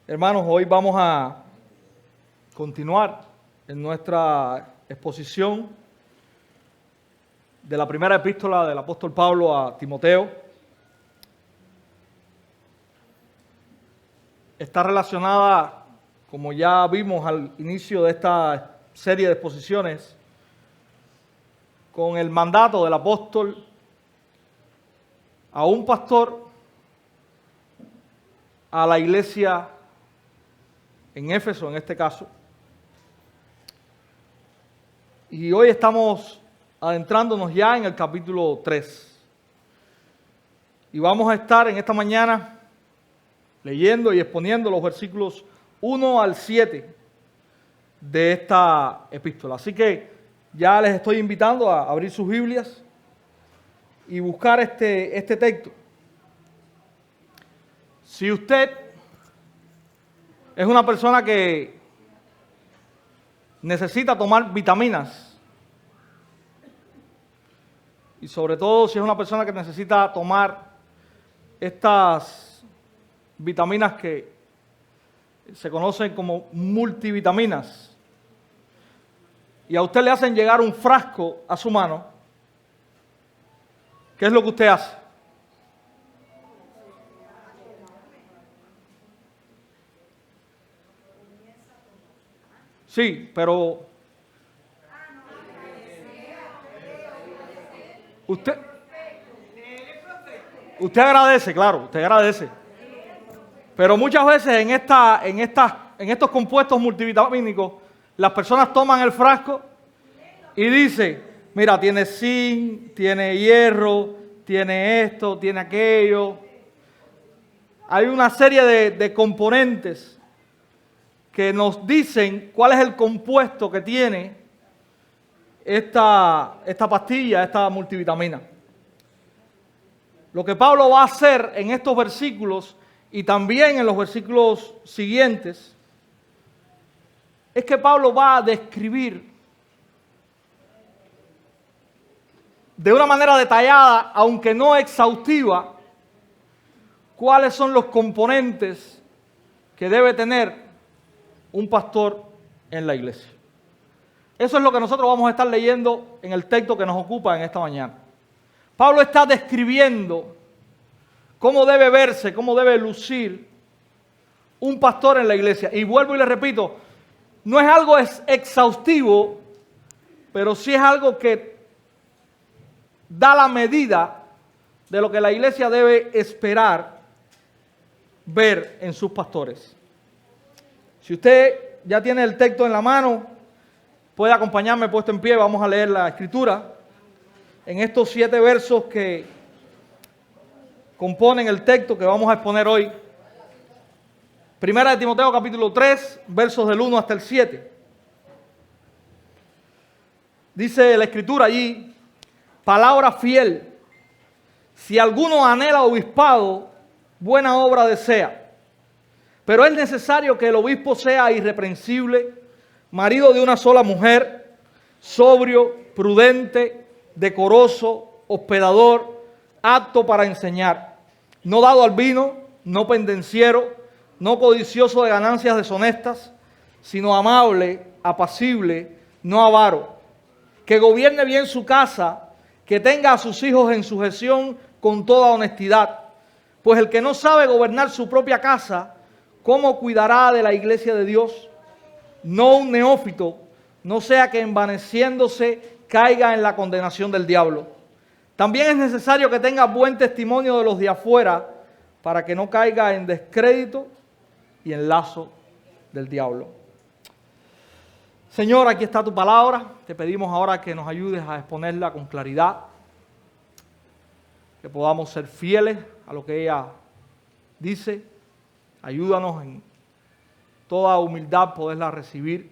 Hermanos, hoy vamos a continuar en nuestra exposición de la primera epístola del apóstol Pablo a Timoteo. Está relacionada, como ya vimos al inicio de esta serie de exposiciones, con el mandato del apóstol a un pastor a la iglesia en Éfeso, en este caso. Y hoy estamos adentrándonos ya en el capítulo 3. Y vamos a estar en esta mañana leyendo y exponiendo los versículos 1 al 7 de esta epístola. Así que ya les estoy invitando a abrir sus Biblias y buscar este texto. Si usted es una persona que necesita tomar vitaminas, y sobre todo si es una persona que necesita tomar estas vitaminas que se conocen como multivitaminas, y a usted le hacen llegar un frasco a su mano, ¿qué es lo que usted hace? Sí, pero usted agradece, claro, usted agradece. Pero muchas veces en estos compuestos multivitamínicos, las personas toman el frasco y dicen, mira, tiene zinc, tiene hierro, tiene esto, tiene aquello. Hay una serie de componentes que nos dicen cuál es el compuesto que tiene esta pastilla, esta multivitamina. Lo que Pablo va a hacer en estos versículos y también en los versículos siguientes es que Pablo va a describir de una manera detallada, aunque no exhaustiva, cuáles son los componentes que debe tener un pastor en la iglesia. Eso es lo que nosotros vamos a estar leyendo en el texto que nos ocupa en esta mañana. Pablo está describiendo cómo debe verse, cómo debe lucir un pastor en la iglesia. Y vuelvo y le repito, no es algo exhaustivo, pero sí es algo que da la medida de lo que la iglesia debe esperar ver en sus pastores. Si usted ya tiene el texto en la mano, puede acompañarme puesto en pie. Vamos a leer la escritura en estos 7 versos que componen el texto que vamos a exponer hoy. Primera de Timoteo capítulo 3, versos del 1 hasta el 7. Dice la escritura allí, palabra fiel, si alguno anhela obispado, buena obra desea. Pero es necesario que el obispo sea irreprensible, marido de una sola mujer, sobrio, prudente, decoroso, hospedador, apto para enseñar, no dado al vino, no pendenciero, no codicioso de ganancias deshonestas, sino amable, apacible, no avaro, que gobierne bien su casa, que tenga a sus hijos en sujeción con toda honestidad, pues el que no sabe gobernar su propia casa, ¿cómo cuidará de la iglesia de Dios? No un neófito, no sea que envaneciéndose caiga en la condenación del diablo. También es necesario que tenga buen testimonio de los de afuera, para que no caiga en descrédito y en lazo del diablo. Señor, aquí está tu palabra. Te pedimos ahora que nos ayudes a exponerla con claridad, que podamos ser fieles a lo que ella dice. Ayúdanos en toda humildad poderla recibir.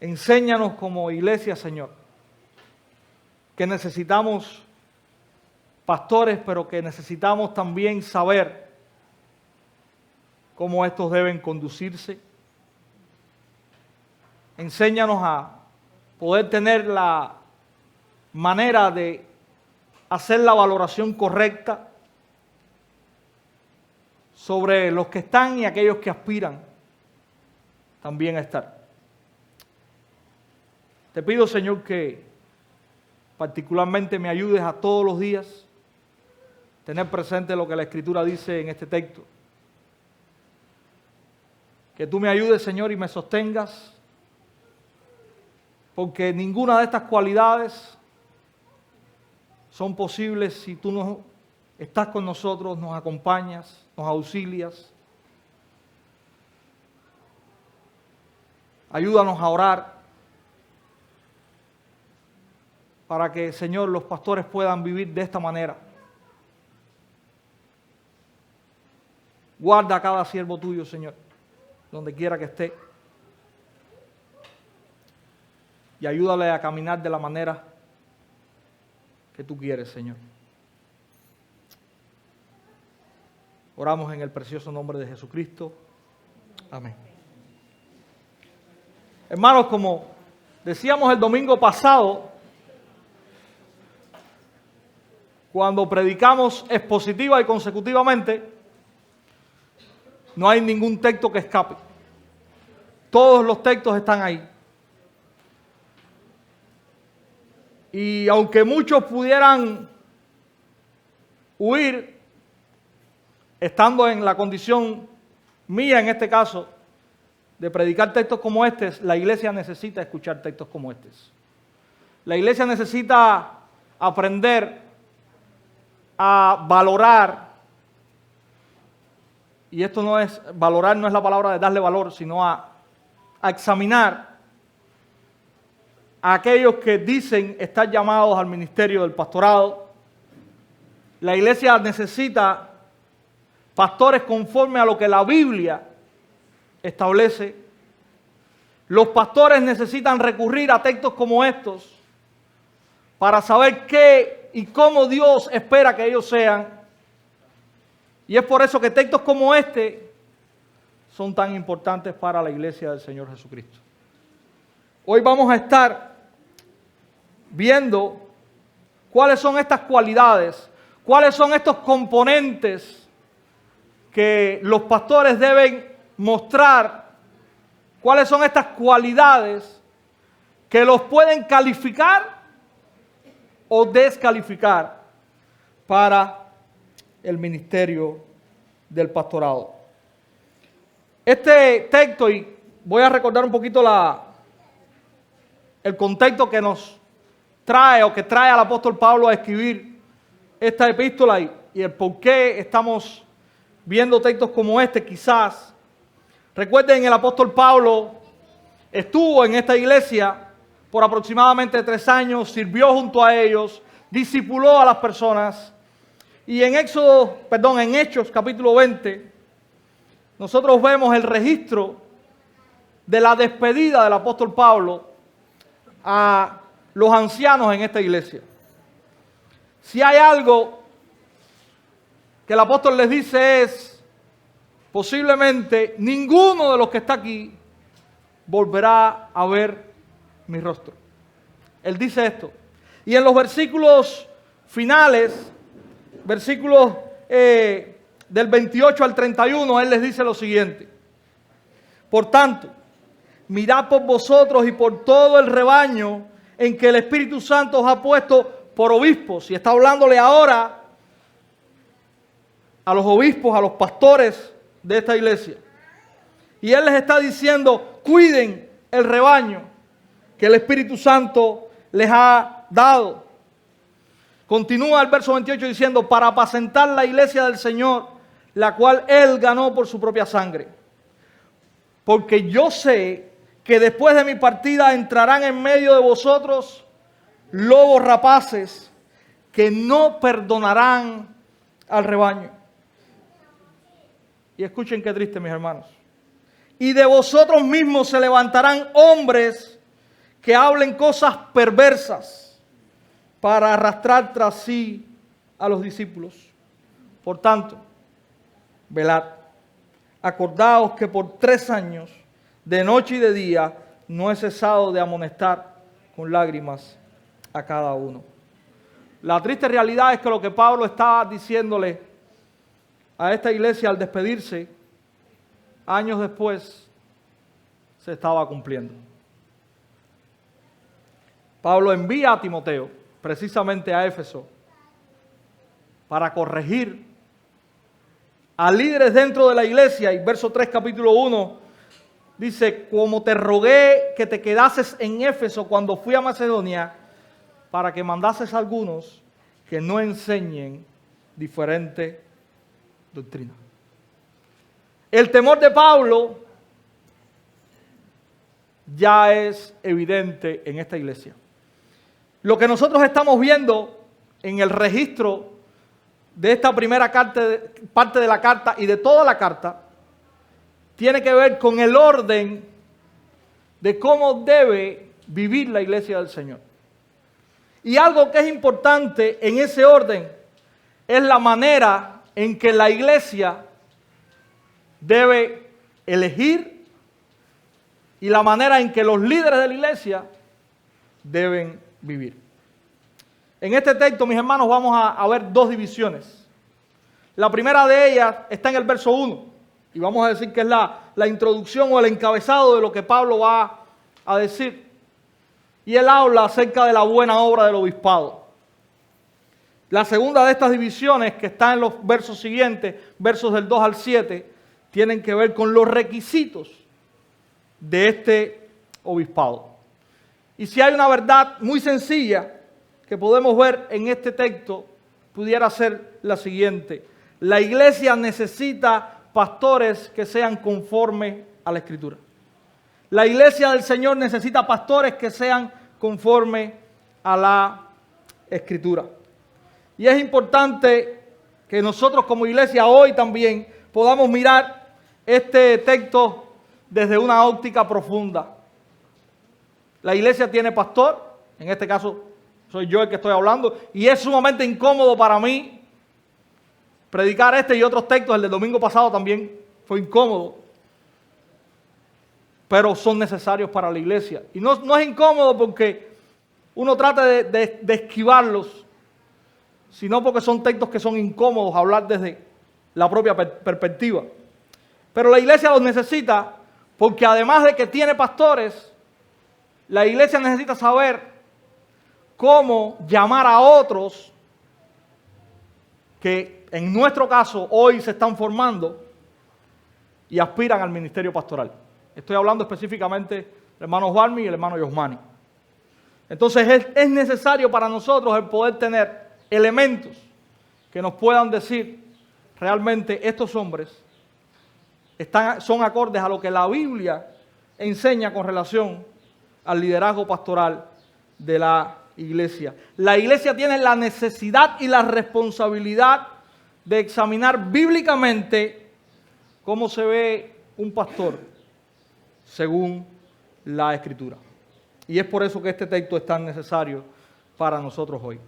Enséñanos como iglesia, Señor, que necesitamos pastores, pero que necesitamos también saber cómo estos deben conducirse. Enséñanos a poder tener la manera de hacer la valoración correcta sobre los que están y aquellos que aspiran también a estar. Te pido, Señor, que particularmente me ayudes a todos los días tener presente lo que la Escritura dice en este texto. Que tú me ayudes, Señor, y me sostengas, porque ninguna de estas cualidades son posibles si tú no estás con nosotros, nos acompañas, nos auxilias. Ayúdanos a orar para que, Señor, los pastores puedan vivir de esta manera. Guarda a cada siervo tuyo, Señor, donde quiera que esté. Y ayúdale a caminar de la manera que tú quieres, Señor. Oramos en el precioso nombre de Jesucristo. Amén. Hermanos, como decíamos el domingo pasado, cuando predicamos expositiva y consecutivamente, no hay ningún texto que escape. Todos los textos están ahí. Y aunque muchos pudieran huir, estando en la condición mía en este caso, de predicar textos como estos, la iglesia necesita escuchar textos como estos. La iglesia necesita aprender a valorar, y esto no es, valorar no es la palabra de darle valor, sino a examinar a aquellos que dicen estar llamados al ministerio del pastorado. La iglesia necesita pastores conforme a lo que la Biblia establece. Los pastores necesitan recurrir a textos como estos para saber qué y cómo Dios espera que ellos sean. Y es por eso que textos como este son tan importantes para la iglesia del Señor Jesucristo. Hoy vamos a estar viendo cuáles son estas cualidades, cuáles son estos componentes que los pastores deben mostrar, cuáles son estas cualidades que los pueden calificar o descalificar para el ministerio del pastorado. Este texto, y voy a recordar un poquito el contexto que nos trae o que trae al apóstol Pablo a escribir esta epístola y el por qué estamos viendo textos como este quizás. Recuerden, el apóstol Pablo estuvo en esta iglesia por aproximadamente 3 años, sirvió junto a ellos, discipuló a las personas. Y en Hechos capítulo 20, nosotros vemos el registro de la despedida del apóstol Pablo a los ancianos en esta iglesia. Si hay algo que el apóstol les dice es, posiblemente ninguno de los que está aquí volverá a ver mi rostro. Él dice esto. Y en los versículos finales, versículos del 28 al 31, él les dice lo siguiente: por tanto, mirad por vosotros y por todo el rebaño en que el Espíritu Santo os ha puesto por obispos. Y está hablándole ahora a los obispos, a los pastores de esta iglesia. Y él les está diciendo, cuiden el rebaño que el Espíritu Santo les ha dado. Continúa el verso 28 diciendo, para apacentar la iglesia del Señor, la cual Él ganó por su propia sangre. Porque yo sé que después de mi partida entrarán en medio de vosotros lobos rapaces que no perdonarán al rebaño. Y escuchen qué triste, mis hermanos. Y de vosotros mismos se levantarán hombres que hablen cosas perversas para arrastrar tras sí a los discípulos. Por tanto, velad, acordaos que por 3 años, de noche y de día, no he cesado de amonestar con lágrimas a cada uno. La triste realidad es que lo que Pablo está diciéndole a esta iglesia al despedirse, años después, se estaba cumpliendo. Pablo envía a Timoteo, precisamente a Éfeso, para corregir a líderes dentro de la iglesia. Y verso 3, capítulo 1, dice: como te rogué que te quedases en Éfeso cuando fui a Macedonia, para que mandases a algunos que no enseñen diferente doctrina. El temor de Pablo ya es evidente en esta iglesia. Lo que nosotros estamos viendo en el registro de esta primera parte de la carta y de toda la carta, tiene que ver con el orden de cómo debe vivir la iglesia del Señor. Y algo que es importante en ese orden es la manera en que la iglesia debe elegir y la manera en que los líderes de la iglesia deben vivir. En este texto, mis hermanos, vamos a ver dos divisiones. La primera de ellas está en el verso 1 y vamos a decir que es la introducción o el encabezado de lo que Pablo va a decir. Y él habla acerca de la buena obra del obispado. La segunda de estas divisiones, que está en los versos siguientes, versos del 2 al 7, tienen que ver con los requisitos de este obispado. Y si hay una verdad muy sencilla que podemos ver en este texto, pudiera ser la siguiente: la iglesia necesita pastores que sean conformes a la Escritura. La iglesia del Señor necesita pastores que sean conformes a la Escritura. Y es importante que nosotros como iglesia hoy también podamos mirar este texto desde una óptica profunda. La iglesia tiene pastor, en este caso soy yo el que estoy hablando, y es sumamente incómodo para mí predicar este y otros textos. El del domingo pasado también fue incómodo, pero son necesarios para la iglesia. Y no es incómodo porque uno trata de esquivarlos, sino porque son textos que son incómodos hablar desde la propia perspectiva. Pero la iglesia los necesita porque además de que tiene pastores, la iglesia necesita saber cómo llamar a otros que en nuestro caso hoy se están formando y aspiran al ministerio pastoral. Estoy hablando específicamente del hermano Juanmi y el hermano Yosmani. Entonces es necesario para nosotros el poder tener elementos que nos puedan decir realmente estos hombres son acordes a lo que la Biblia enseña con relación al liderazgo pastoral de la iglesia. La iglesia tiene la necesidad y la responsabilidad de examinar bíblicamente cómo se ve un pastor según la Escritura. Y es por eso que este texto es tan necesario para nosotros hoy.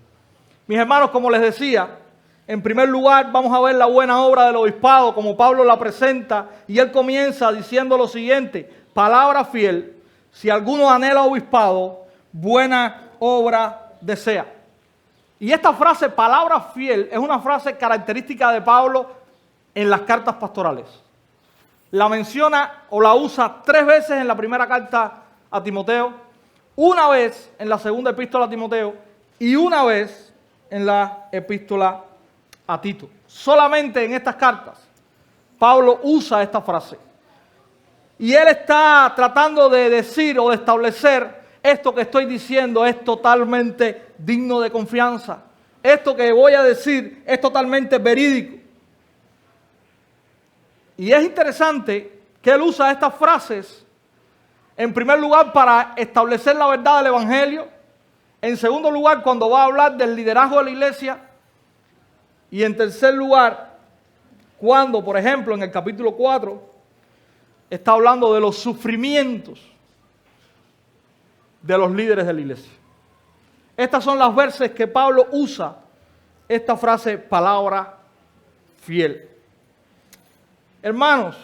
Mis hermanos, como les decía, en primer lugar vamos a ver la buena obra del obispado, como Pablo la presenta, y él comienza diciendo lo siguiente: palabra fiel, si alguno anhela obispado, buena obra desea. Y esta frase, palabra fiel, es una frase característica de Pablo en las cartas pastorales. La menciona o la usa 3 veces en la primera carta a Timoteo, una vez en la segunda epístola a Timoteo y una vez en la epístola a Tito. Solamente en estas cartas Pablo usa esta frase. Y él está tratando de decir o de establecer: esto que estoy diciendo es totalmente digno de confianza. Esto que voy a decir es totalmente verídico. Y es interesante que él usa estas frases, en primer lugar, para establecer la verdad del Evangelio. En segundo lugar, cuando va a hablar del liderazgo de la iglesia. Y en tercer lugar, cuando, por ejemplo, en el capítulo 4, está hablando de los sufrimientos de los líderes de la iglesia. Estas son las veces que Pablo usa esta frase, palabra fiel. Hermanos,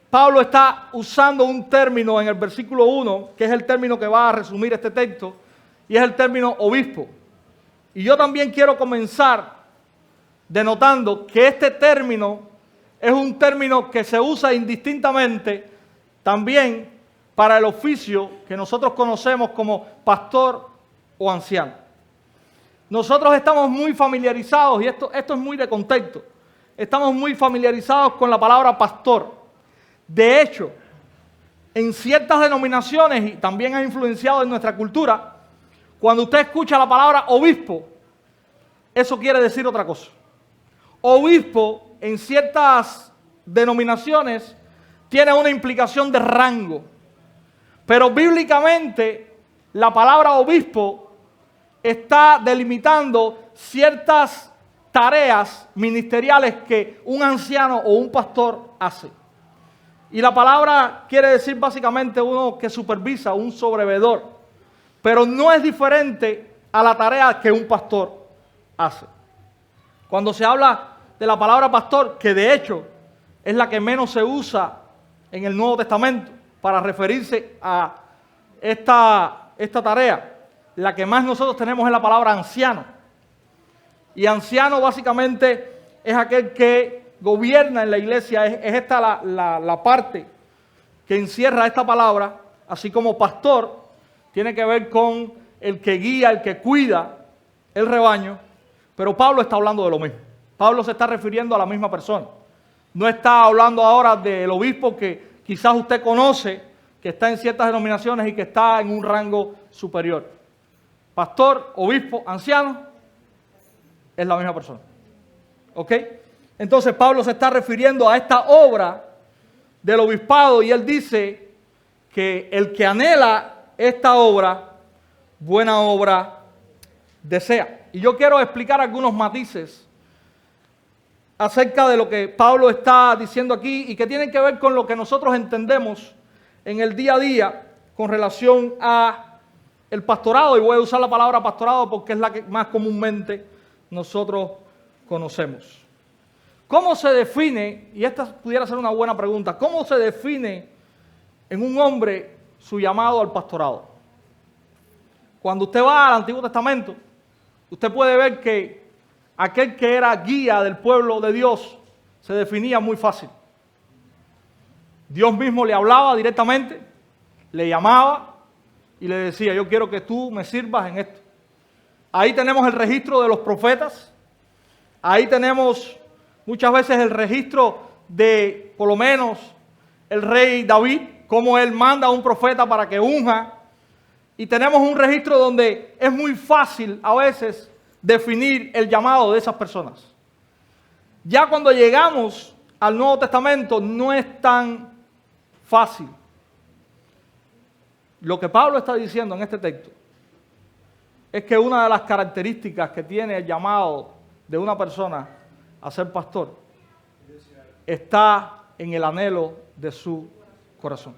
Pablo está usando un término en el versículo 1, que es el término que va a resumir este texto, y es el término obispo. Y yo también quiero comenzar denotando que este término es un término que se usa indistintamente también para el oficio que nosotros conocemos como pastor o anciano. Nosotros estamos muy familiarizados, y esto es muy de contexto, estamos muy familiarizados con la palabra pastor. De hecho, en ciertas denominaciones, y también ha influenciado en nuestra cultura, cuando usted escucha la palabra obispo, eso quiere decir otra cosa. Obispo, en ciertas denominaciones, tiene una implicación de rango. Pero bíblicamente, la palabra obispo está delimitando ciertas tareas ministeriales que un anciano o un pastor hace. Y la palabra quiere decir básicamente uno que supervisa, un sobrevedor. Pero no es diferente a la tarea que un pastor hace. Cuando se habla de la palabra pastor, que de hecho es la que menos se usa en el Nuevo Testamento para referirse a esta tarea, la que más nosotros tenemos es la palabra anciano. Y anciano básicamente es aquel que gobierna en la iglesia, es esta la parte que encierra esta palabra, así como pastor tiene que ver con el que guía, el que cuida el rebaño, pero Pablo está hablando de lo mismo. Pablo se está refiriendo a la misma persona. No está hablando ahora del obispo que quizás usted conoce, que está en ciertas denominaciones y que está en un rango superior. Pastor, obispo, anciano, es la misma persona. ¿Ok? Entonces Pablo se está refiriendo a esta obra del obispado y él dice que el que anhela esta obra, buena obra desea. Y yo quiero explicar algunos matices acerca de lo que Pablo está diciendo aquí y que tienen que ver con lo que nosotros entendemos en el día a día con relación a el pastorado. Y voy a usar la palabra pastorado porque es la que más comúnmente nosotros conocemos. ¿Cómo se define, y esta pudiera ser una buena pregunta, cómo se define en un hombre su llamado al pastorado? Cuando usted va al Antiguo Testamento, usted puede ver que aquel que era guía del pueblo de Dios se definía muy fácil. Dios mismo le hablaba directamente, le llamaba y le decía, yo quiero que tú me sirvas en esto. Ahí tenemos el registro de los profetas, ahí tenemos muchas veces el registro de, por lo menos, el rey David, cómo él manda a un profeta para que unja. Y tenemos un registro donde es muy fácil a veces definir el llamado de esas personas. Ya cuando llegamos al Nuevo Testamento no es tan fácil. Lo que Pablo está diciendo en este texto es que una de las características que tiene el llamado de una persona a ser pastor está en el anhelo de su corazón.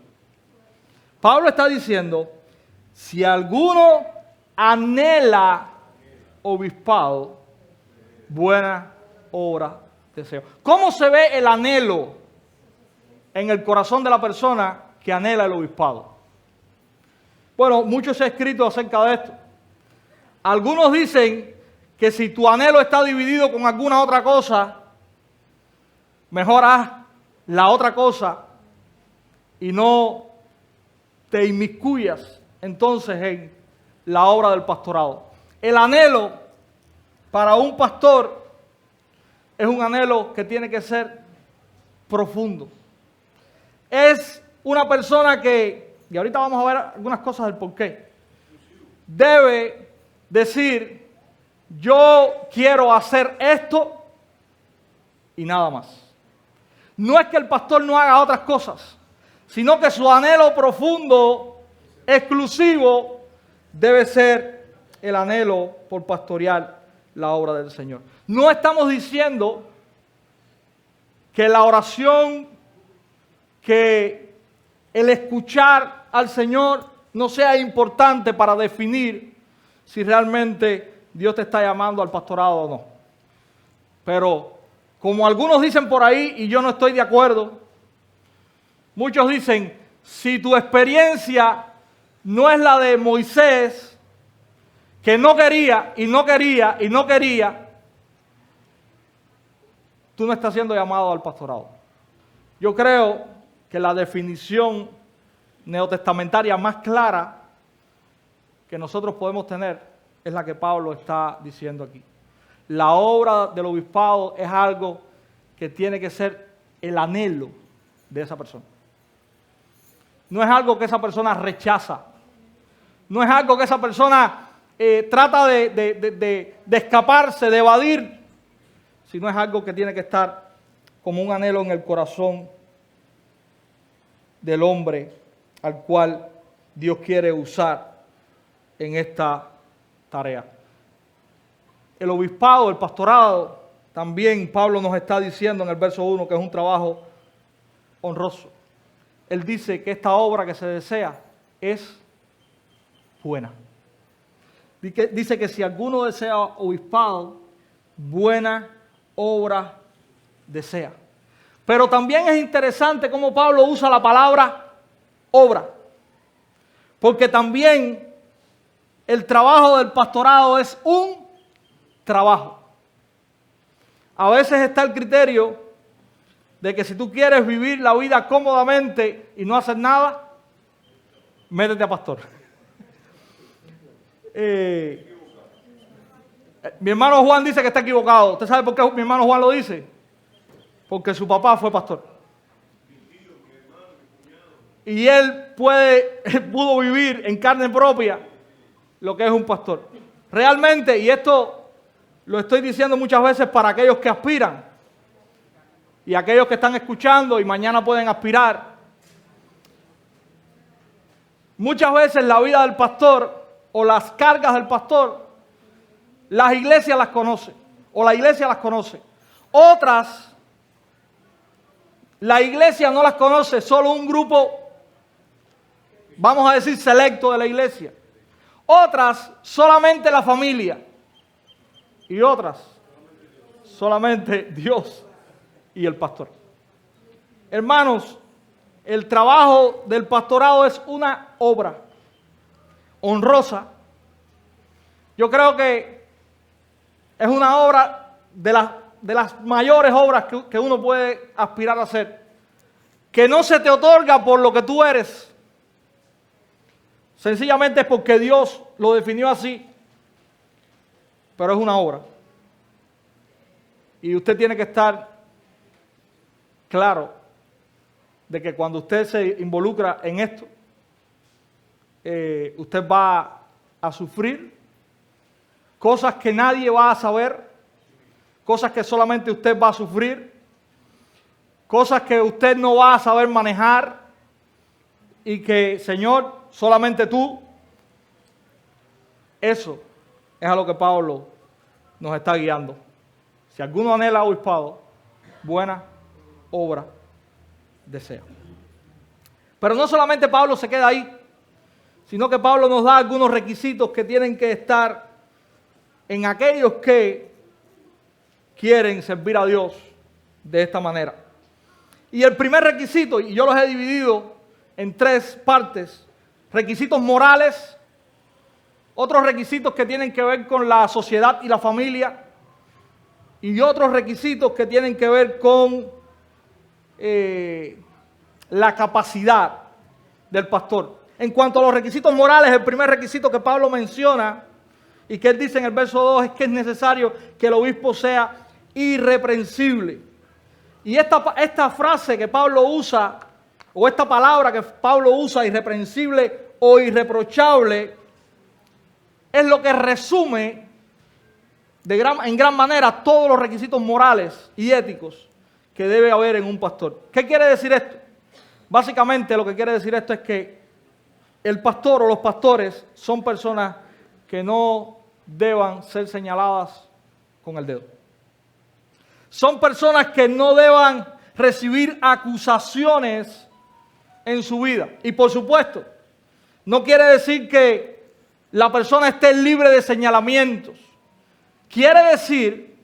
Pablo está diciendo, si alguno anhela obispado, buena obra deseo. ¿Cómo se ve el anhelo en el corazón de la persona que anhela el obispado? Bueno, mucho se ha escrito acerca de esto. Algunos dicen que si tu anhelo está dividido con alguna otra cosa, mejor haz la otra cosa y no te inmiscuyas entonces en la obra del pastorado. El anhelo para un pastor es un anhelo que tiene que ser profundo. Es una persona que, y ahorita vamos a ver algunas cosas del porqué, debe decir, yo quiero hacer esto y nada más. No es que el pastor no haga otras cosas, sino que su anhelo profundo, exclusivo, debe ser el anhelo por pastorear la obra del Señor. No estamos diciendo que la oración, que el escuchar al Señor no sea importante para definir si realmente Dios te está llamando al pastorado o no. Pero como algunos dicen por ahí, y yo no estoy de acuerdo, muchos dicen, si tu experiencia no es la de Moisés, que no quería y no quería y no quería, tú no estás siendo llamado al pastorado. Yo creo que la definición neotestamentaria más clara que nosotros podemos tener es la que Pablo está diciendo aquí. La obra del obispado es algo que tiene que ser el anhelo de esa persona. No es algo que esa persona rechaza. No es algo que esa persona trata de escaparse, de evadir, sino es algo que tiene que estar como un anhelo en el corazón del hombre al cual Dios quiere usar en esta tarea. El obispado, el pastorado, también Pablo nos está diciendo en el verso 1 que es un trabajo honroso. Él dice que esta obra que se desea es buena. Dice que si alguno desea obispado, buena obra desea. Pero también es interesante cómo Pablo usa la palabra obra. Porque también el trabajo del pastorado es un trabajo. A veces está el criterio de que si tú quieres vivir la vida cómodamente y no hacer nada, métete a pastor. Mi hermano Juan dice que está equivocado. ¿Usted sabe por qué mi hermano Juan lo dice? Porque su papá fue pastor. Y él pudo vivir en carne propia lo que es un pastor. Realmente, y esto lo estoy diciendo muchas veces para aquellos que aspiran y aquellos que están escuchando y mañana pueden aspirar. Muchas veces la vida del pastor o las cargas del pastor, las iglesias las conocen o la iglesia las conoce. Otras, la iglesia no las conoce, solo un grupo, vamos a decir, selecto de la iglesia. Otras, solamente la familia. Y otras, solamente Dios y el pastor. Hermanos, el trabajo del pastorado es una obra honrosa. Yo creo que es una obra de las mayores obras que uno puede aspirar a hacer, que no se te otorga por lo que tú eres. Sencillamente es porque Dios lo definió así, pero es una obra. Y usted tiene que estar claro de que cuando usted se involucra en esto, usted va a sufrir cosas que nadie va a saber, cosas que solamente usted va a sufrir, cosas que usted no va a saber manejar y que, Señor, solamente tú. Eso es a lo que Pablo nos está guiando. Si alguno anhela obispado, buena obra desea. Pero no solamente Pablo se queda ahí, sino que Pablo nos da algunos requisitos que tienen que estar en aquellos que quieren servir a Dios de esta manera. Y el primer requisito, y yo los he dividido en tres partes: requisitos morales, otros requisitos que tienen que ver con la sociedad y la familia, y otros requisitos que tienen que ver con la capacidad del pastor. En cuanto a los requisitos morales, el primer requisito que Pablo menciona y que él dice en el verso 2 es que es necesario que el obispo sea irreprensible. Y esta frase que Pablo usa, o esta palabra que Pablo usa, irreprensible o irreprochable, es lo que resume en gran manera todos los requisitos morales y éticos que debe haber en un pastor. ¿Qué quiere decir esto? Básicamente lo que quiere decir esto es que el pastor o los pastores son personas que no deban ser señaladas con el dedo. Son personas que no deban recibir acusaciones en su vida. Y por supuesto, no quiere decir que la persona esté libre de señalamientos. Quiere decir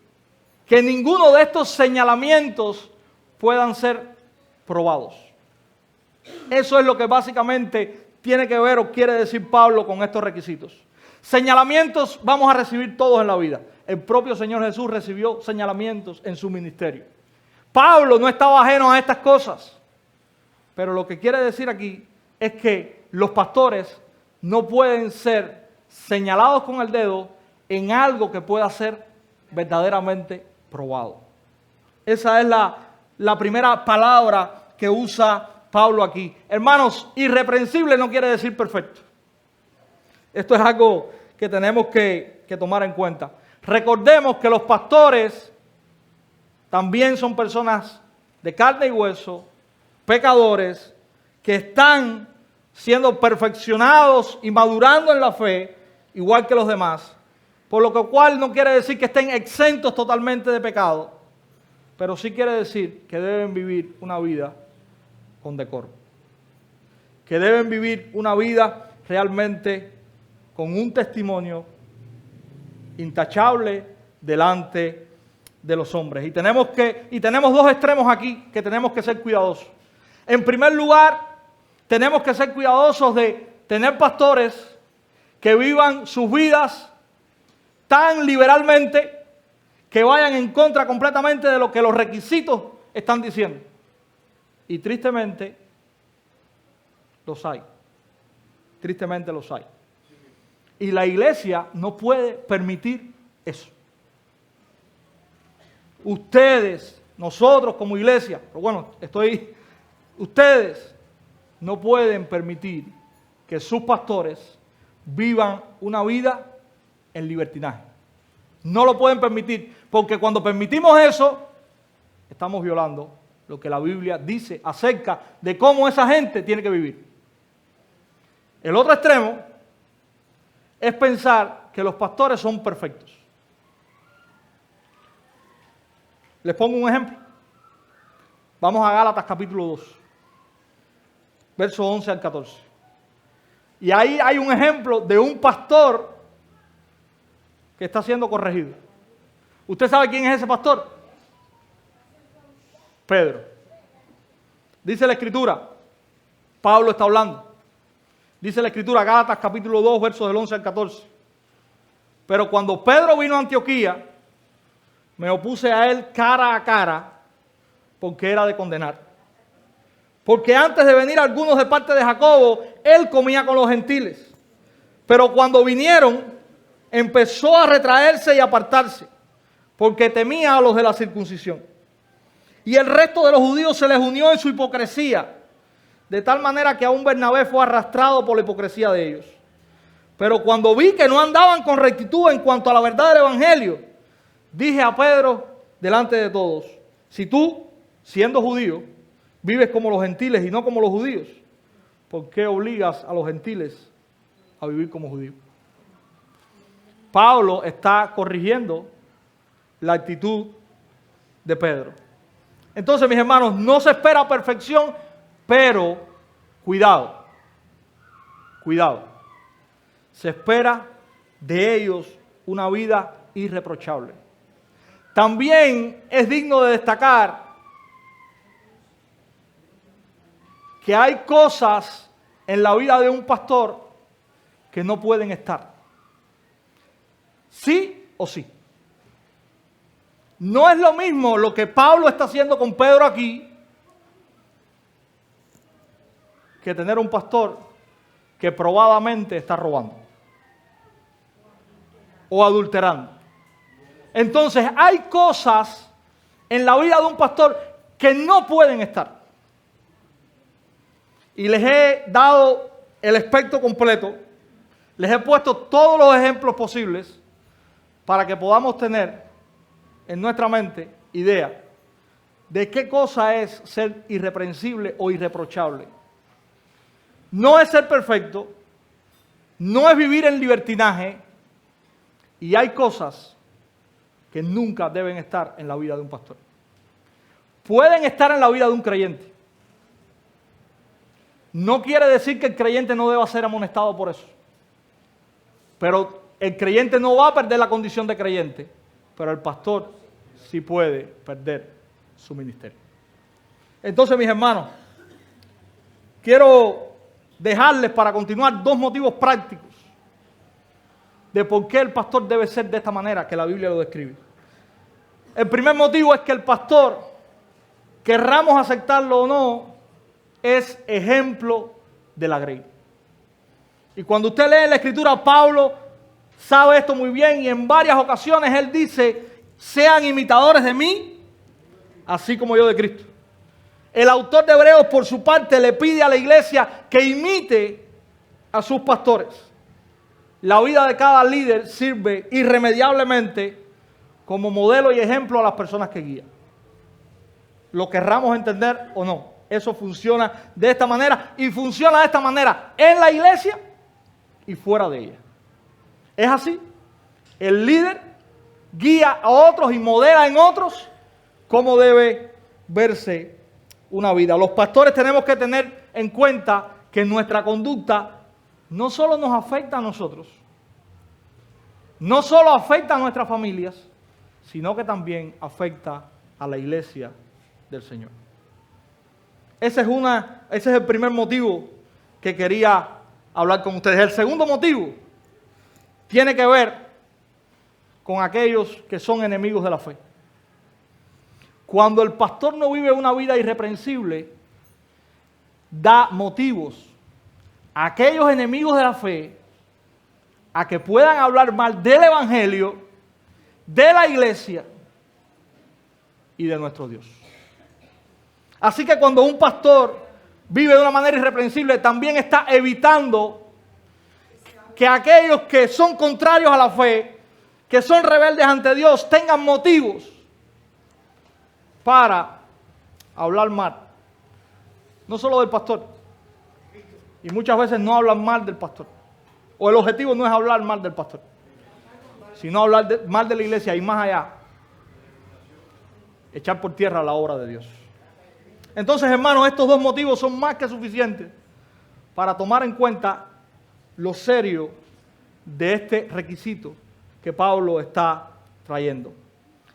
que ninguno de estos señalamientos puedan ser probados. Eso es lo que básicamente tiene que ver o quiere decir Pablo con estos requisitos. Señalamientos vamos a recibir todos en la vida. El propio Señor Jesús recibió señalamientos en su ministerio. Pablo no estaba ajeno a estas cosas. Pero lo que quiere decir aquí es que los pastores no pueden ser señalados con el dedo en algo que pueda ser verdaderamente probado. Esa es la primera palabra que usa Pablo aquí. Hermanos, irreprensible no quiere decir perfecto. Esto es algo que tenemos que tomar en cuenta. Recordemos que los pastores también son personas de carne y hueso, pecadores, que están siendo perfeccionados y madurando en la fe, igual que los demás. Por lo cual no quiere decir que estén exentos totalmente de pecado, pero sí quiere decir que deben vivir una vida con decoro. Que deben vivir una vida realmente con un testimonio intachable delante de los hombres. Y tenemos dos extremos aquí que tenemos que ser cuidadosos. En primer lugar, tenemos que ser cuidadosos de tener pastores que vivan sus vidas tan liberalmente que vayan en contra completamente de lo que los requisitos están diciendo. Y tristemente los hay. Tristemente los hay. Y la iglesia no puede permitir eso. Ustedes, nosotros como iglesia, pero bueno, ustedes no pueden permitir que sus pastores vivan una vida en libertinaje. No lo pueden permitir, porque cuando permitimos eso, estamos violando lo que la Biblia dice acerca de cómo esa gente tiene que vivir. El otro extremo es pensar que los pastores son perfectos. Les pongo un ejemplo. Vamos a Gálatas capítulo 2, versos 11 al 14. Y ahí hay un ejemplo de un pastor que está siendo corregido. ¿Usted sabe quién es ese pastor? Pedro. Dice la Escritura, Pablo está hablando. Dice la Escritura, Gálatas capítulo 2, versos del 11 al 14. Pero cuando Pedro vino a Antioquía, me opuse a él cara a cara, porque era de condenar. Porque antes de venir algunos de parte de Jacobo, él comía con los gentiles. Pero cuando vinieron, empezó a retraerse y apartarse, porque temía a los de la circuncisión. Y el resto de los judíos se les unió en su hipocresía, de tal manera que aún Bernabé fue arrastrado por la hipocresía de ellos. Pero cuando vi que no andaban con rectitud en cuanto a la verdad del evangelio, dije a Pedro delante de todos: si tú, siendo judío, vives como los gentiles y no como los judíos, ¿por qué obligas a los gentiles a vivir como judíos? Pablo está corrigiendo la actitud de Pedro. Entonces, mis hermanos, no se espera perfección, pero cuidado, cuidado. Se espera de ellos una vida irreprochable. También es digno de destacar que hay cosas en la vida de un pastor que no pueden estar. Sí o sí. No es lo mismo lo que Pablo está haciendo con Pedro aquí que tener un pastor que probadamente está robando o adulterando. Entonces hay cosas en la vida de un pastor que no pueden estar. Y les he dado el espectro completo, les he puesto todos los ejemplos posibles para que podamos tener en nuestra mente idea de qué cosa es ser irreprensible o irreprochable. No es ser perfecto, no es vivir en libertinaje, y hay cosas que nunca deben estar en la vida de un pastor. Pueden estar en la vida de un creyente. No quiere decir que el creyente no deba ser amonestado por eso. Pero el creyente no va a perder la condición de creyente, pero el pastor sí puede perder su ministerio. Entonces, mis hermanos, quiero dejarles para continuar dos motivos prácticos de por qué el pastor debe ser de esta manera que la Biblia lo describe. El primer motivo es que el pastor querramos aceptarlo o no, es ejemplo de la grey. Y cuando usted lee la Escritura, Pablo sabe esto muy bien y en varias ocasiones él dice, sean imitadores de mí, así como yo de Cristo. El autor de Hebreos, por su parte, le pide a la iglesia que imite a sus pastores. La vida de cada líder sirve irremediablemente como modelo y ejemplo a las personas que guía. Lo querramos entender o no, eso funciona de esta manera y funciona de esta manera en la iglesia y fuera de ella. Es así. El líder guía a otros y modela en otros cómo debe verse una vida. Los pastores tenemos que tener en cuenta que nuestra conducta no solo nos afecta a nosotros, no solo afecta a nuestras familias, sino que también afecta a la iglesia del Señor. Ese es el primer motivo que quería hablar con ustedes. El segundo motivo tiene que ver con aquellos que son enemigos de la fe. Cuando el pastor no vive una vida irreprensible, da motivos a aquellos enemigos de la fe a que puedan hablar mal del Evangelio, de la iglesia y de nuestro Dios. Así que cuando un pastor vive de una manera irreprensible, también está evitando que aquellos que son contrarios a la fe, que son rebeldes ante Dios, tengan motivos para hablar mal. No solo del pastor. Y muchas veces no hablan mal del pastor. O el objetivo no es hablar mal del pastor, sino hablar mal de la iglesia y más allá, echar por tierra la obra de Dios. Entonces, hermanos, estos dos motivos son más que suficientes para tomar en cuenta lo serio de este requisito que Pablo está trayendo.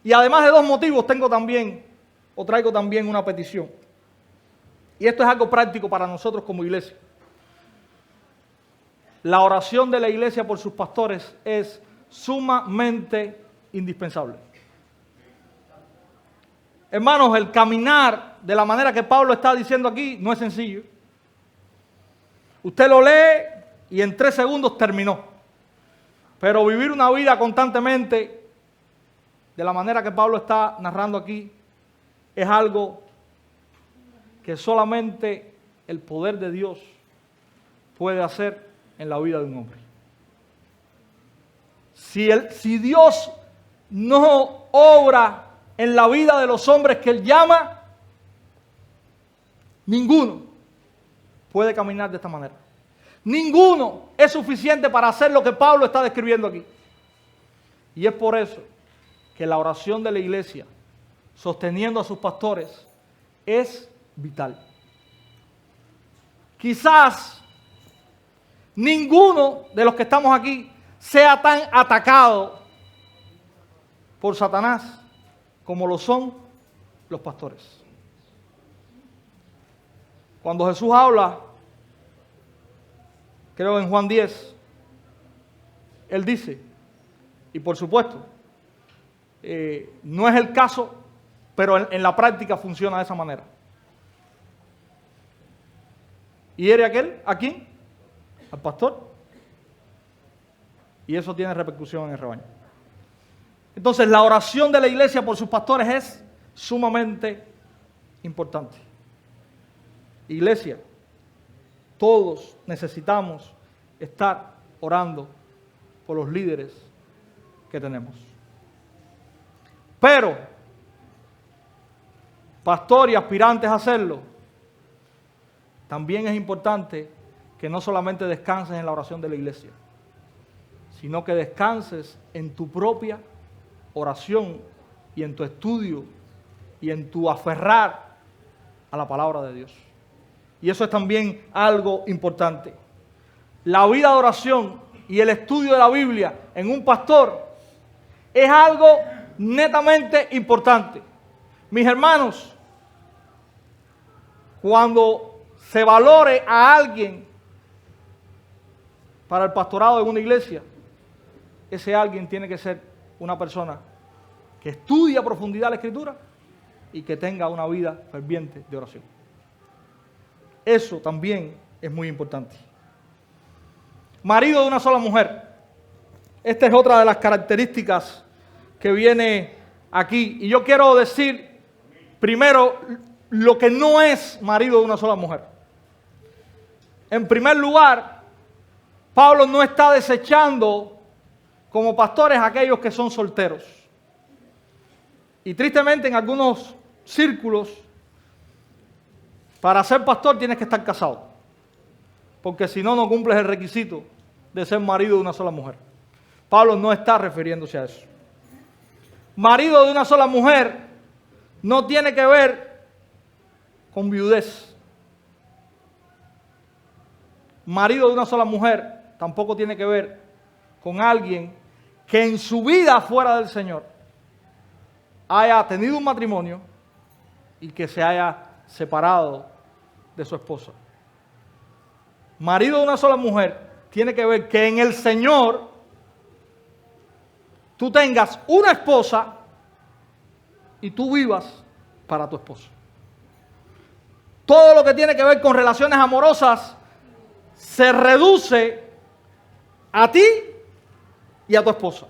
Y además de dos motivos, traigo también una petición. Y esto es algo práctico para nosotros como iglesia. La oración de la iglesia por sus pastores es sumamente indispensable. Hermanos, el caminar de la manera que Pablo está diciendo aquí no es sencillo. Usted lo lee y en 3 segundos terminó. Pero vivir una vida constantemente de la manera que Pablo está narrando aquí es algo que solamente el poder de Dios puede hacer en la vida de un hombre. Si Dios no obra en la vida de los hombres que Él llama, ninguno puede caminar de esta manera. Ninguno es suficiente para hacer lo que Pablo está describiendo aquí. Y es por eso que la oración de la iglesia, sosteniendo a sus pastores, es vital. Quizás ninguno de los que estamos aquí sea tan atacado por Satanás como lo son los pastores. Cuando Jesús habla, creo en Juan 10, Él dice, y por supuesto, no es el caso, pero en la práctica funciona de esa manera. ¿Hiere a quién? Al pastor. Y eso tiene repercusión en el rebaño. Entonces, la oración de la iglesia por sus pastores es sumamente importante. Iglesia, todos necesitamos estar orando por los líderes que tenemos. Pero, pastor y aspirantes a hacerlo, también es importante que no solamente descanses en la oración de la iglesia, sino que descanses en tu propia oración y en tu estudio y en tu aferrar a la palabra de Dios. Y eso es también algo importante. La vida de oración y el estudio de la Biblia en un pastor es algo netamente importante. Mis hermanos, cuando se valore a alguien para el pastorado de una iglesia, ese alguien tiene que ser una persona que estudia a profundidad la Escritura y que tenga una vida ferviente de oración. Eso también es muy importante. Marido de una sola mujer. Esta es otra de las características que viene aquí. Y yo quiero decir primero lo que no es marido de una sola mujer. En primer lugar, Pablo no está desechando como pastores a aquellos que son solteros. Y tristemente en algunos círculos, para ser pastor tienes que estar casado, porque si no, no cumples el requisito de ser marido de una sola mujer. Pablo no está refiriéndose a eso. Marido de una sola mujer no tiene que ver con viudez. Marido de una sola mujer tampoco tiene que ver con alguien que en su vida fuera del Señor haya tenido un matrimonio y que se haya separado de su esposa. Marido de una sola mujer tiene que ver que en el Señor tú tengas una esposa y tú vivas para tu esposo. Todo lo que tiene que ver con relaciones amorosas se reduce a ti y a tu esposa.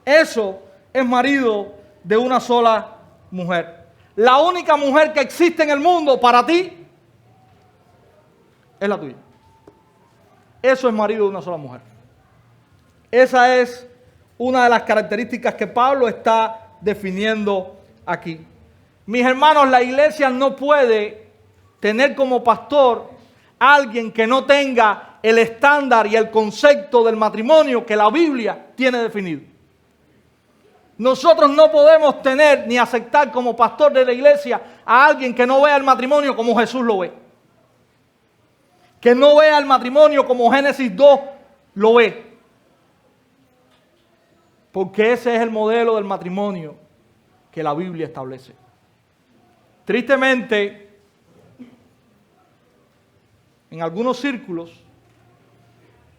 Eso es marido de una sola mujer. La única mujer que existe en el mundo para ti es la tuya. Eso es marido de una sola mujer. Esa es una de las características que Pablo está definiendo aquí. Mis hermanos, la iglesia no puede tener como pastor a alguien que no tenga el estándar y el concepto del matrimonio que la Biblia tiene definido. Nosotros no podemos tener ni aceptar como pastor de la iglesia a alguien que no vea el matrimonio como Jesús lo ve. Que no vea el matrimonio como Génesis 2 lo ve. Porque ese es el modelo del matrimonio que la Biblia establece. Tristemente, en algunos círculos,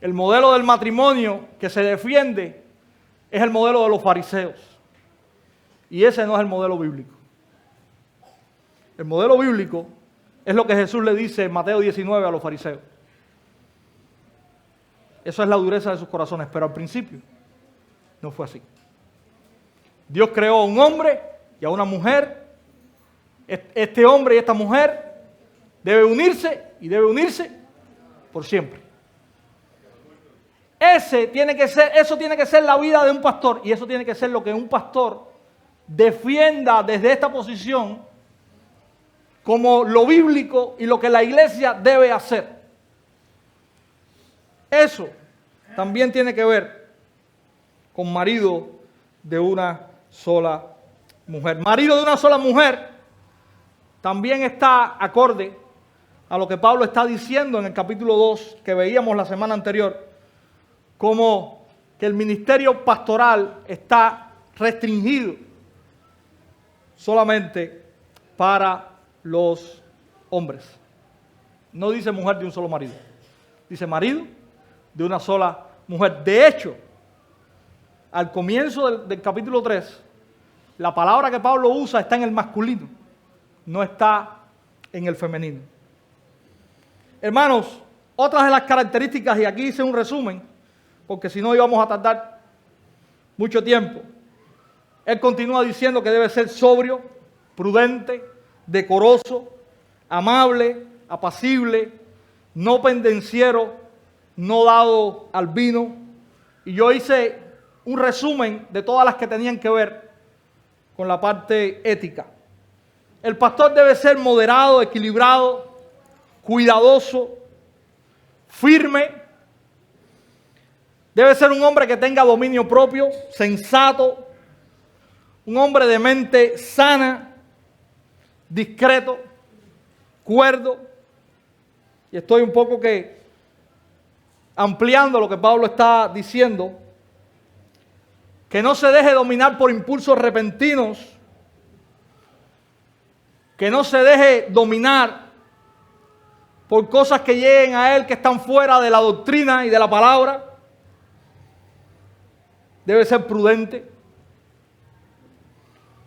el modelo del matrimonio que se defiende es el modelo de los fariseos. Y ese no es el modelo bíblico. El modelo bíblico es lo que Jesús le dice en Mateo 19 a los fariseos. Eso es la dureza de sus corazones, pero al principio no fue así. Dios creó a un hombre y a una mujer. Este hombre y esta mujer debe unirse y debe unirse por siempre. Eso tiene que ser la vida de un pastor, y eso tiene que ser lo que un pastor defienda desde esta posición como lo bíblico y lo que la iglesia debe hacer. Eso también tiene que ver con marido de una sola mujer. Marido de una sola mujer también está acorde a lo que Pablo está diciendo en el capítulo 2 que veíamos la semana anterior, como que el ministerio pastoral está restringido solamente para los hombres. No dice mujer de un solo marido, dice marido de una sola mujer. De hecho, al comienzo del capítulo 3, la palabra que Pablo usa está en el masculino, no está en el femenino. Hermanos, otras de las características, y aquí hice un resumen, porque si no íbamos a tardar mucho tiempo. Él continúa diciendo que debe ser sobrio, prudente, decoroso, amable, apacible, no pendenciero, no dado al vino. Y yo hice un resumen de todas las que tenían que ver con la parte ética. El pastor debe ser moderado, equilibrado, cuidadoso, firme. Debe ser un hombre que tenga dominio propio, sensato, un hombre de mente sana, discreto, cuerdo. Y estoy un poco que ampliando lo que Pablo está diciendo, que no se deje dominar por impulsos repentinos, que no se deje dominar por cosas que lleguen a él que están fuera de la doctrina y de la palabra. Debe ser prudente.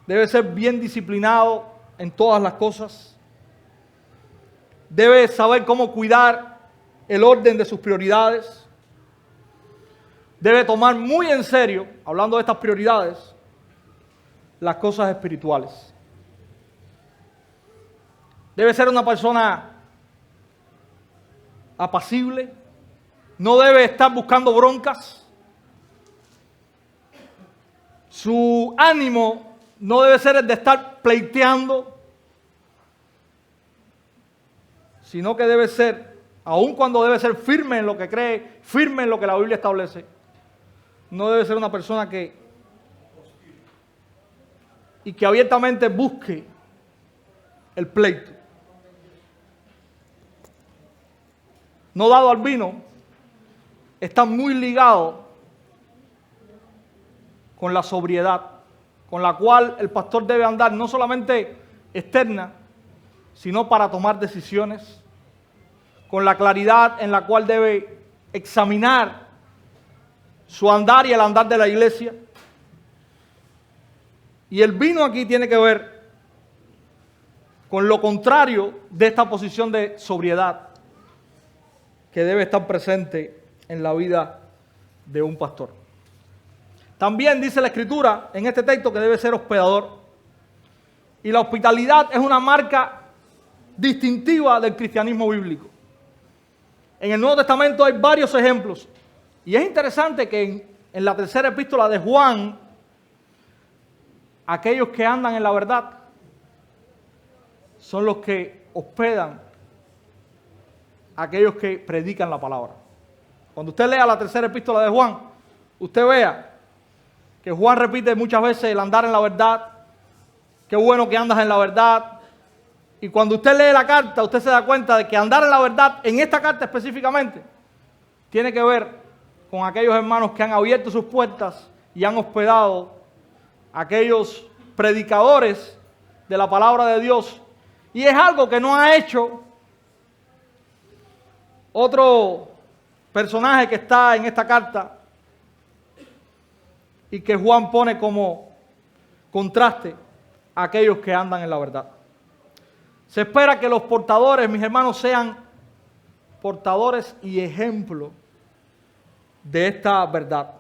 Debe ser bien disciplinado en todas las cosas. Debe saber cómo cuidar el orden de sus prioridades. Debe tomar muy en serio, hablando de estas prioridades, las cosas espirituales. Debe ser una persona apacible. No debe estar buscando broncas. Su ánimo no debe ser el de estar pleiteando, sino que debe ser, aun cuando debe ser firme en lo que cree, firme en lo que la Biblia establece, no debe ser una persona que abiertamente busque el pleito. No dado al vino, está muy ligado con la sobriedad, con la cual el pastor debe andar, no solamente externa, sino para tomar decisiones, con la claridad en la cual debe examinar su andar y el andar de la iglesia. Y el vino aquí tiene que ver con lo contrario de esta posición de sobriedad que debe estar presente en la vida de un pastor. También dice la Escritura en este texto que debe ser hospedador. Y la hospitalidad es una marca distintiva del cristianismo bíblico. En el Nuevo Testamento hay varios ejemplos. Y es interesante que en la tercera epístola de Juan, aquellos que andan en la verdad son los que hospedan a aquellos que predican la palabra. Cuando usted lea la tercera epístola de Juan, usted vea que Juan repite muchas veces el andar en la verdad. Qué bueno que andas en la verdad. Y cuando usted lee la carta, usted se da cuenta de que andar en la verdad, en esta carta específicamente, tiene que ver con aquellos hermanos que han abierto sus puertas y han hospedado a aquellos predicadores de la palabra de Dios. Y es algo que no ha hecho otro personaje que está en esta carta y que Juan pone como contraste a aquellos que andan en la verdad. Se espera que los portadores, mis hermanos, sean portadores y ejemplo de esta verdad.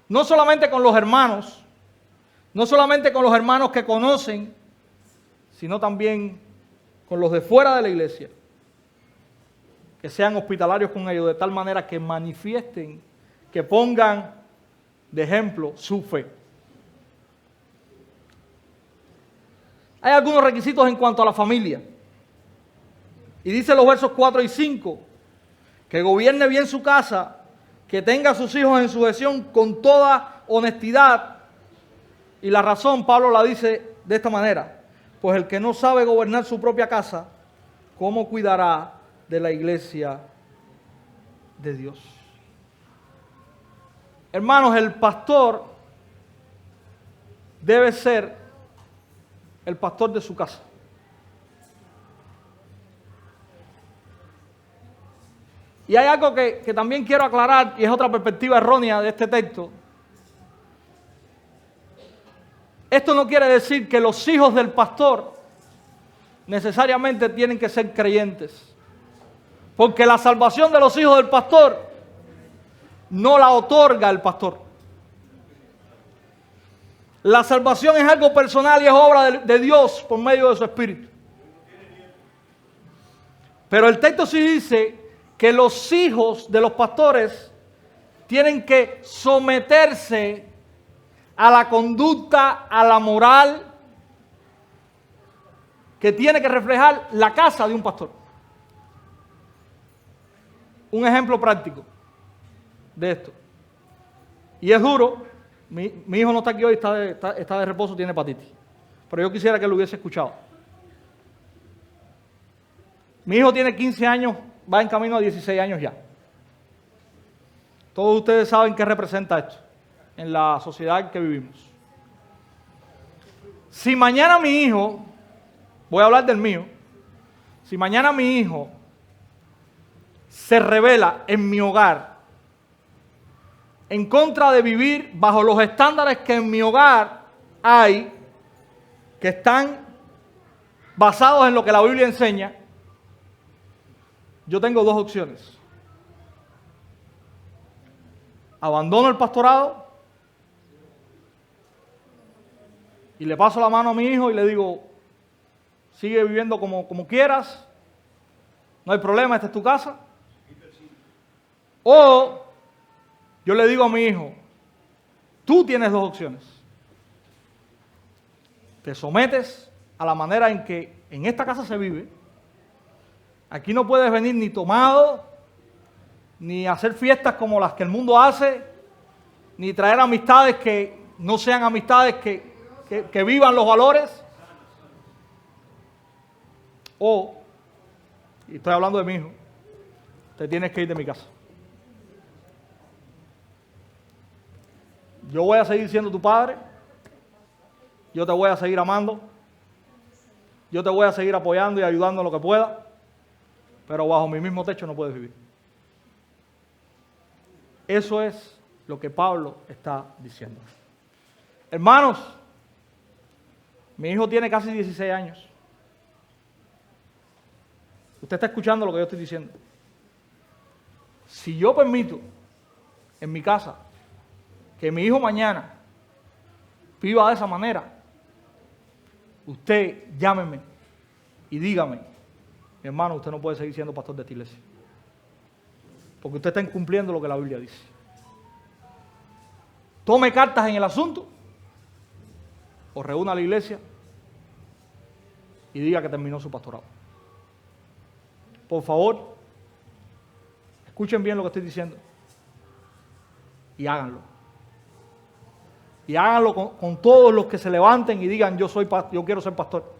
No solamente con los hermanos, no solamente con los hermanos que conocen, sino también con los de fuera de la iglesia. Que sean hospitalarios con ellos de tal manera que manifiesten, que pongan de ejemplo su fe. Hay algunos requisitos en cuanto a la familia. Y dice los versos 4 y 5, que gobierne bien su casa, que tenga a sus hijos en sujeción con toda honestidad. Y la razón, Pablo la dice de esta manera: pues el que no sabe gobernar su propia casa, ¿cómo cuidará de la iglesia de Dios? Hermanos, el pastor debe ser el pastor de su casa. Y hay algo que también quiero aclarar, y es otra perspectiva errónea de este texto. Esto no quiere decir que los hijos del pastor necesariamente tienen que ser creyentes. Porque la salvación de los hijos del pastor no la otorga el pastor. La salvación es algo personal y es obra de Dios por medio de su Espíritu. Pero el texto sí dice que los hijos de los pastores tienen que someterse a la conducta, a la moral que tiene que reflejar la casa de un pastor. Un ejemplo práctico de esto. Y es duro. Mi hijo no está aquí hoy, está de reposo, tiene hepatitis. Pero yo quisiera que lo hubiese escuchado. Mi hijo tiene 15 años, va en camino a 16 años ya. Todos ustedes saben qué representa esto en la sociedad en que vivimos. Si mañana mi hijo, voy a hablar del mío, si mañana mi hijo se revela en mi hogar en contra de vivir bajo los estándares que en mi hogar hay, que están basados en lo que la Biblia enseña, yo tengo dos opciones. Abandono el pastorado y le paso la mano a mi hijo y le digo, sigue viviendo como quieras, no hay problema, esta es tu casa. O yo le digo a mi hijo, tú tienes dos opciones. Te sometes a la manera en que en esta casa se vive. Aquí no puedes venir ni tomado, ni hacer fiestas como las que el mundo hace, ni traer amistades que no sean amistades que vivan los valores. O, y estoy hablando de mi hijo, te tienes que ir de mi casa. Yo voy a seguir siendo tu padre, yo te voy a seguir amando, yo te voy a seguir apoyando y ayudando en lo que pueda, pero bajo mi mismo techo no puedes vivir. Eso es lo que Pablo está diciendo. Hermanos, mi hijo tiene casi 16 años. Usted está escuchando lo que yo estoy diciendo. Si yo permito en mi casa que mi hijo mañana viva de esa manera, usted llámeme y dígame, mi hermano, usted no puede seguir siendo pastor de esta iglesia. Porque usted está incumpliendo lo que la Biblia dice. Tome cartas en el asunto o reúna a la iglesia y diga que terminó su pastorado. Por favor, escuchen bien lo que estoy diciendo y háganlo. Y háganlo con todos los que se levanten y digan yo quiero ser pastor.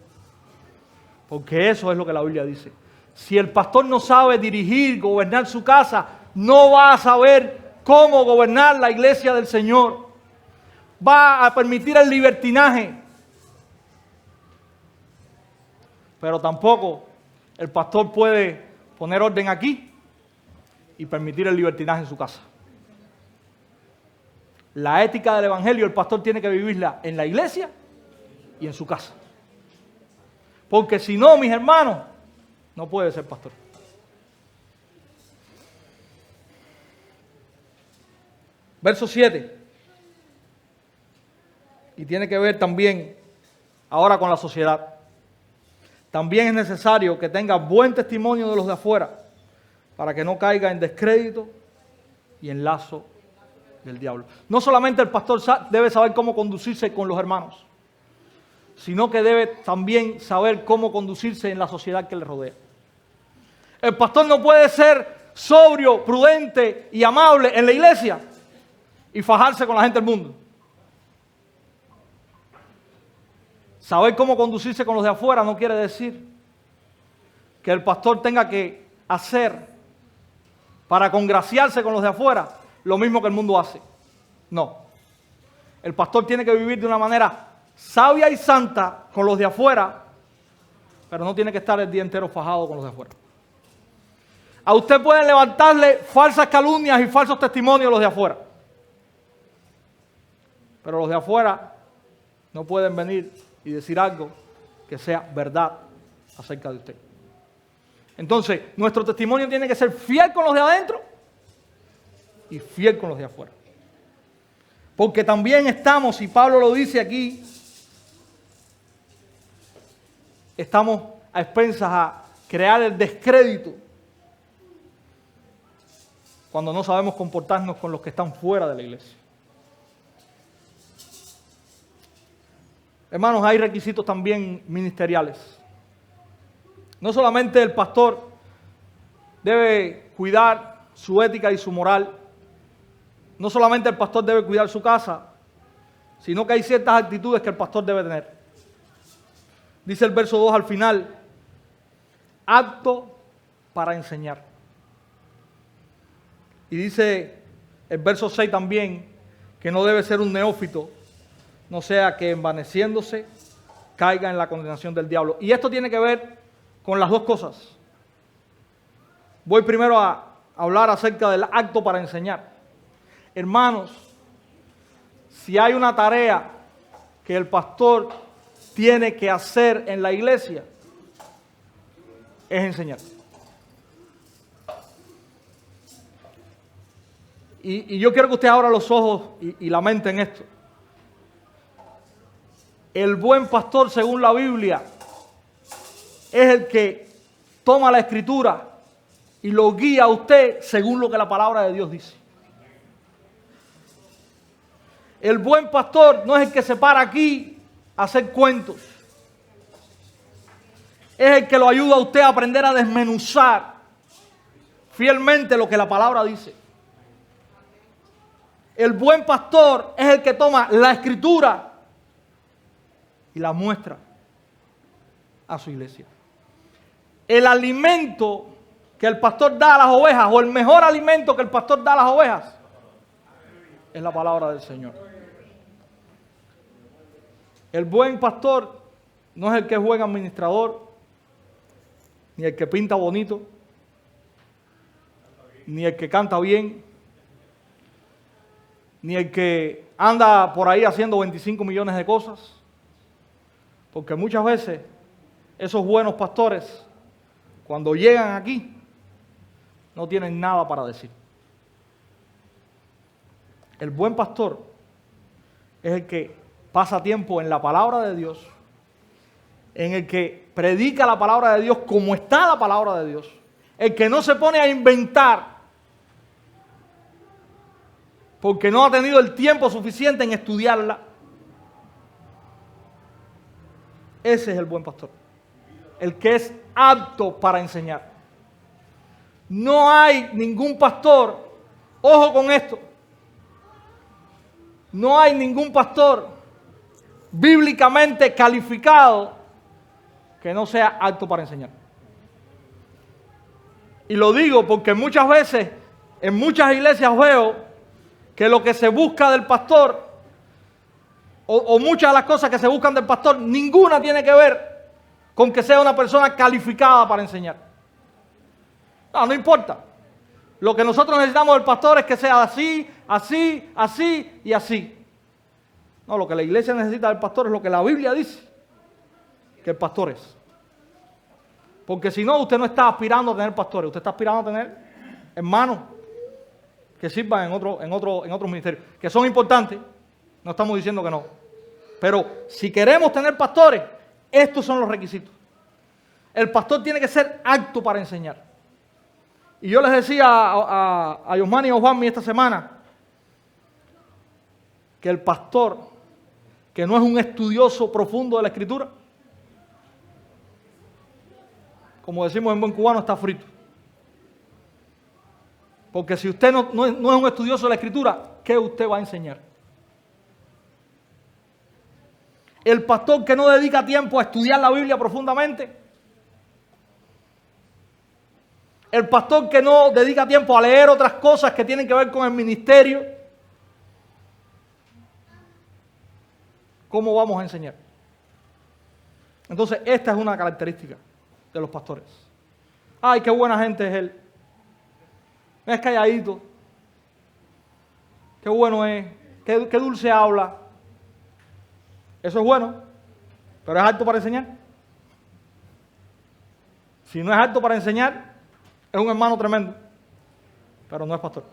Porque eso es lo que la Biblia dice. Si el pastor no sabe dirigir, gobernar su casa, no va a saber cómo gobernar la iglesia del Señor. Va a permitir el libertinaje. Pero tampoco el pastor puede poner orden aquí y permitir el libertinaje en su casa. La ética del evangelio el pastor tiene que vivirla en la iglesia y en su casa. Porque si no, mis hermanos, no puede ser pastor. Verso 7. Y tiene que ver también ahora con la sociedad. También es necesario que tenga buen testimonio de los de afuera para que no caiga en descrédito y en lazo del diablo. No solamente el pastor debe saber cómo conducirse con los hermanos, sino que debe también saber cómo conducirse en la sociedad que le rodea. El pastor no puede ser sobrio, prudente y amable en la iglesia y fajarse con la gente del mundo. Saber cómo conducirse con los de afuera no quiere decir que el pastor tenga que hacer para congraciarse con los de afuera lo mismo que el mundo hace. No. El pastor tiene que vivir de una manera sabia y santa con los de afuera, pero no tiene que estar el día entero fajado con los de afuera. A usted pueden levantarle falsas calumnias y falsos testimonios los de afuera, pero los de afuera no pueden venir y decir algo que sea verdad acerca de usted. Entonces, nuestro testimonio tiene que ser fiel con los de adentro y fiel con los de afuera. Porque también estamos, y Pablo lo dice aquí, estamos a expensas a crear el descrédito cuando no sabemos comportarnos con los que están fuera de la iglesia. Hermanos, hay requisitos también ministeriales. No solamente el pastor debe cuidar su ética y su moral, no solamente el pastor debe cuidar su casa, sino que hay ciertas actitudes que el pastor debe tener. Dice el verso 2 al final, apto para enseñar. Y dice el verso 6 también, que no debe ser un neófito, no sea que envaneciéndose caiga en la condenación del diablo. Y esto tiene que ver con las dos cosas. Voy primero a hablar acerca del acto para enseñar. Hermanos, si hay una tarea que el pastor tiene que hacer en la iglesia es enseñar. Y yo quiero que usted abra los ojos y la mente en esto. El buen pastor, según la Biblia, es el que toma la Escritura y lo guía a usted según lo que la palabra de Dios dice. El buen pastor no es el que se para aquí a hacer cuentos. Es el que lo ayuda a usted a aprender a desmenuzar fielmente lo que la palabra dice. El buen pastor es el que toma la Escritura y la muestra a su iglesia. El alimento que el pastor da a las ovejas, o el mejor alimento que el pastor da a las ovejas, es la palabra del Señor. El buen pastor no es el que es buen administrador, ni el que pinta bonito, ni el que canta bien, ni el que anda por ahí haciendo 25 millones de cosas. Porque muchas veces esos buenos pastores, cuando llegan aquí, no tienen nada para decir. El buen pastor es el que pasa tiempo en la palabra de Dios, en el que predica la palabra de Dios como está la palabra de Dios, el que no se pone a inventar porque no ha tenido el tiempo suficiente en estudiarla. Ese es el buen pastor, el que es apto para enseñar. No hay ningún pastor, ojo con esto, no hay ningún pastor bíblicamente calificado que no sea apto para enseñar. Y lo digo porque muchas veces, en muchas iglesias veo que lo que se busca del pastor, o muchas de las cosas que se buscan del pastor, ninguna tiene que ver con que sea una persona calificada para enseñar. No, no importa. Lo que nosotros necesitamos del pastor es que sea así, así, así y así. No, lo que la iglesia necesita del pastor es lo que la Biblia dice que el pastor es. Porque si no, usted no está aspirando a tener pastores, usted está aspirando a tener hermanos que sirvan en otros ministerios, que son importantes, no estamos diciendo que no. Pero si queremos tener pastores, estos son los requisitos. El pastor tiene que ser apto para enseñar. Y yo les decía a Yosmani y a Juanmi esta semana que el pastor, que no es un estudioso profundo de la Escritura, como decimos en buen cubano, está frito. Porque si usted no es un estudioso de la Escritura, ¿qué usted va a enseñar? El pastor que no dedica tiempo a estudiar la Biblia profundamente, el pastor que no dedica tiempo a leer otras cosas que tienen que ver con el ministerio, ¿cómo vamos a enseñar? Entonces, esta es una característica de los pastores. Ay, qué buena gente es él. Es calladito. Qué bueno es. Qué dulce habla. Eso es bueno, pero ¿es apto para enseñar? Si no es apto para enseñar, es un hermano tremendo, pero no es pastor.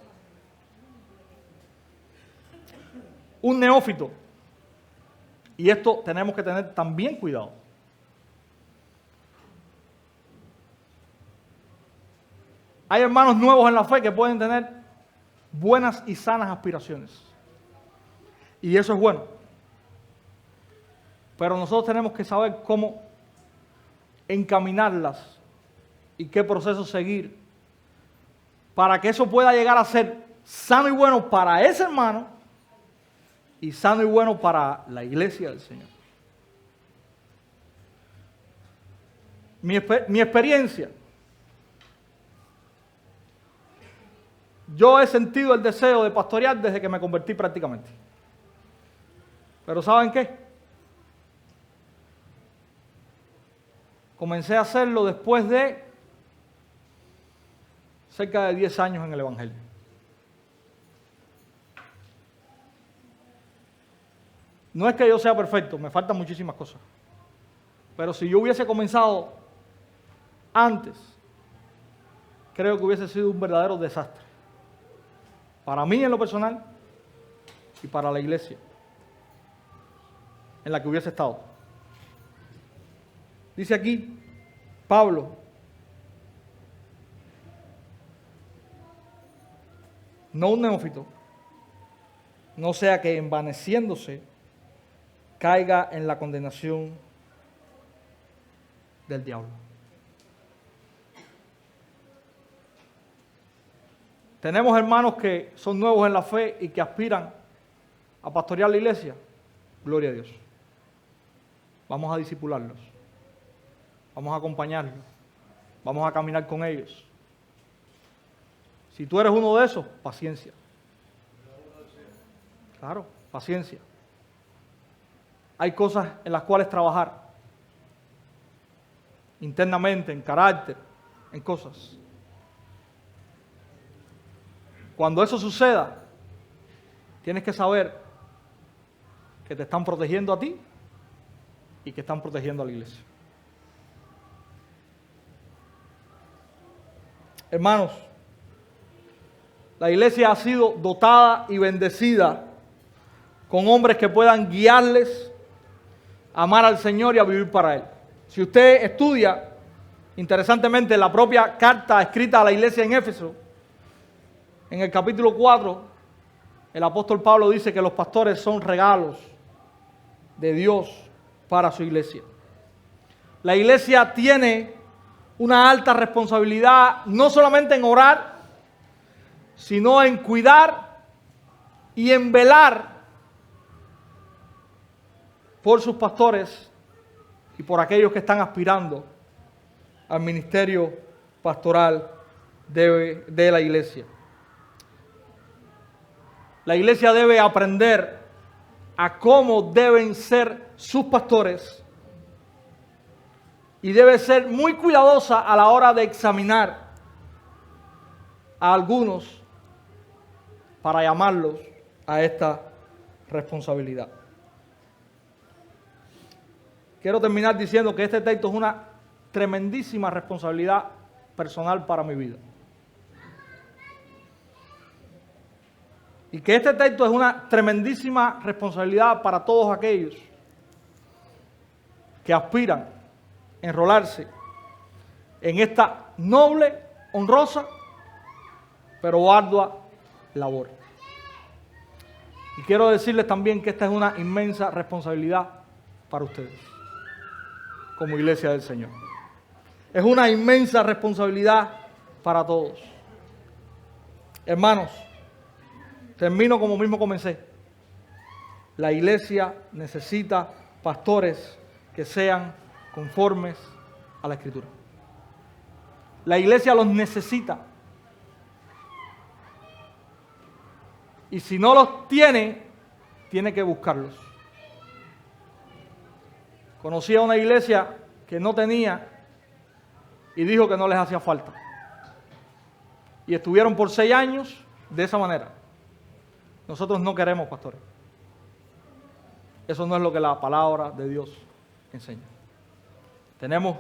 Un neófito, y esto tenemos que tener también cuidado. Hay hermanos nuevos en la fe que pueden tener buenas y sanas aspiraciones, y eso es bueno. Pero nosotros tenemos que saber cómo encaminarlas y qué proceso seguir para que eso pueda llegar a ser sano y bueno para ese hermano y sano y bueno para la iglesia del Señor. Mi experiencia, yo he sentido el deseo de pastorear desde que me convertí prácticamente. Pero ¿saben qué? Comencé a hacerlo después de cerca de 10 años en el Evangelio. No es que yo sea perfecto, me faltan muchísimas cosas. Pero si yo hubiese comenzado antes, creo que hubiese sido un verdadero desastre. Para mí en lo personal y para la iglesia en la que hubiese estado. Dice aquí Pablo, no un neófito, no sea que envaneciéndose caiga en la condenación del diablo. Tenemos hermanos que son nuevos en la fe y que aspiran a pastorear la iglesia. Gloria a Dios. Vamos a discipularlos. Vamos a acompañarlos. Vamos a caminar con ellos. Si tú eres uno de esos, paciencia. Claro, paciencia. Hay cosas en las cuales trabajar. Internamente, en carácter, en cosas. Cuando eso suceda, tienes que saber que te están protegiendo a ti y que están protegiendo a la iglesia. Hermanos, la iglesia ha sido dotada y bendecida con hombres que puedan guiarles a amar al Señor y a vivir para Él. Si usted estudia, interesantemente, la propia carta escrita a la iglesia en Éfeso, en el capítulo 4, el apóstol Pablo dice que los pastores son regalos de Dios para su iglesia. La iglesia tiene una alta responsabilidad, no solamente en orar, sino en cuidar y en velar por sus pastores y por aquellos que están aspirando al ministerio pastoral de la iglesia. La iglesia debe aprender a cómo deben ser sus pastores y debe ser muy cuidadosa a la hora de examinar a algunos para llamarlos a esta responsabilidad. Quiero terminar diciendo que este texto es una tremendísima responsabilidad personal para mi vida. Y que este texto es una tremendísima responsabilidad para todos aquellos que aspiran a enrolarse en esta noble, honrosa, pero ardua labor. Y quiero decirles también que esta es una inmensa responsabilidad para ustedes, como iglesia del Señor. Es una inmensa responsabilidad para todos. Hermanos, termino como mismo comencé. La iglesia necesita pastores que sean conformes a la Escritura. La iglesia los necesita. Y si no los tiene, tiene que buscarlos. Conocí a una iglesia que no tenía y dijo que no les hacía falta. Y estuvieron por 6 años de esa manera. Nosotros no queremos pastores. Eso no es lo que la palabra de Dios enseña. Tenemos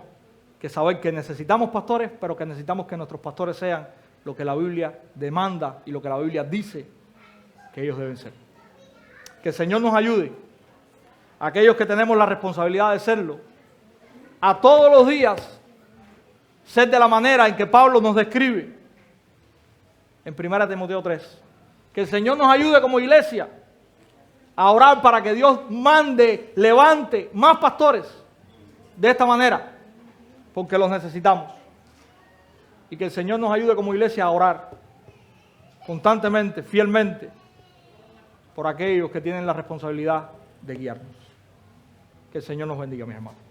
que saber que necesitamos pastores, pero que necesitamos que nuestros pastores sean lo que la Biblia demanda y lo que la Biblia dice que ellos deben ser. Que el Señor nos ayude, a aquellos que tenemos la responsabilidad de serlo, a todos los días ser de la manera en que Pablo nos describe en 1 Timoteo 3. Que el Señor nos ayude como iglesia a orar para que Dios mande, levante más pastores de esta manera, porque los necesitamos. Y que el Señor nos ayude como iglesia a orar constantemente, fielmente, por aquellos que tienen la responsabilidad de guiarnos. Que el Señor nos bendiga, mis hermanos.